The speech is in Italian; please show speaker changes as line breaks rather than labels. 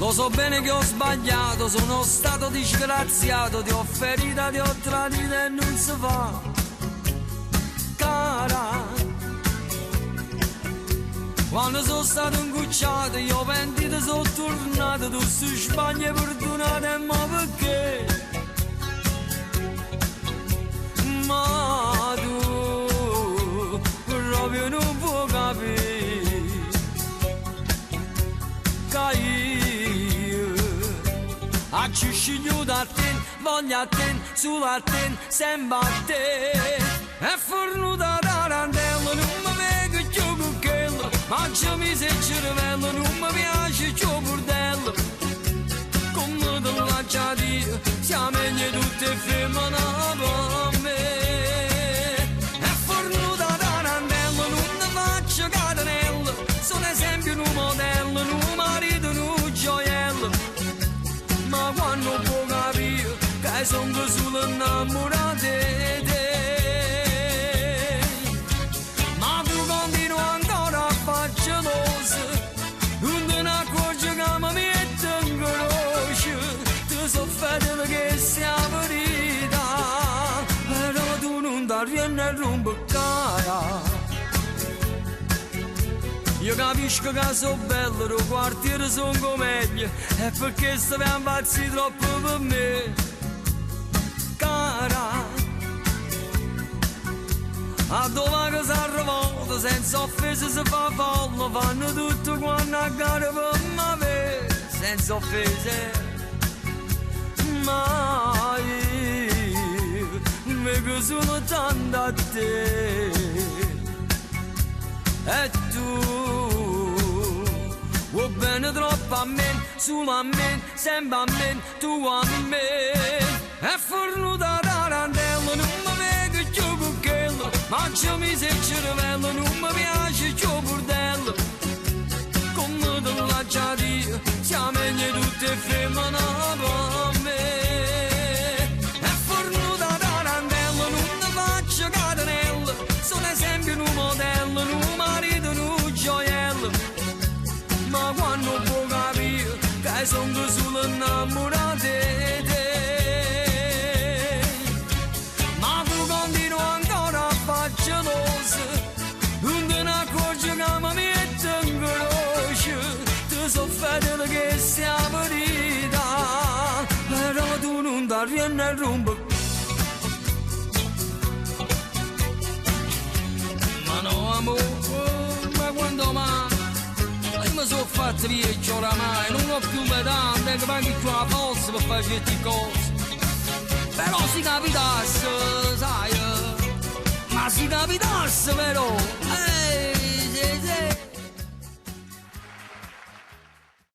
Lo so bene che ho sbagliato, sono stato disgraziato, ti ho ferita, ti ho tradita e non si fa, cara. Quando sono stato ingucciato, io pentito sono tornato, tu su Spagna perdonate, ma perché? Ma tu proprio non puoi capire che io ci sciglio da te, voglio a te, solo a te, sempre a te. È fornuta da randello, non mi vedo più con quello, mangiami se cervello, non mi piace più bordello. Come te l'ho già detto, siamo meglio tutte femmine per me. È fornuta da randello, non ne faccio catenello, sono esempio un modello, un marito, un gioiello. Ma quando può capire che sono solo innamorato di te. Ma tu continui ancora a farci l'oso, non te ne accorgi che mi metto in croce. Tu so fedele che sia verità, però tu non ti arrivi a rompere. Io capisco che sono bello, il quartiere sono commedia, è perché stavi impazzi troppo per me, cara. A dove che si arrevolta, senza offese si fa fallo, fanno tutto quando a gara per me, senza offese. Ma io mi sono tanto a te. E tu vuoi bene troppo a me, solo a me, sempre a me, tu a me. È fornuta da randello, non mi vedo più con quello, mangiami se cervello, non mi piace più bordello. Come te l'ho già detto, siamo meglio tutte femmine per me. È fornuta da randello, non ne faccio catenello, sono esempio un modello, un marito, un gioiello. Ma quando può capire che sono solo innamorato di te. Ma tu continui ancora a farci l'oso, non te ne accorgi che mi metto in croce. Tu so fedele che sia verità, però tu non ti arrivi a rompere. No amore, ma quando mai? Io mi sono fatto vecchio oramai, non ho più pedante, che manchi più la forza per fare certe cose. Però si capitasse, sai, ma si capitasse però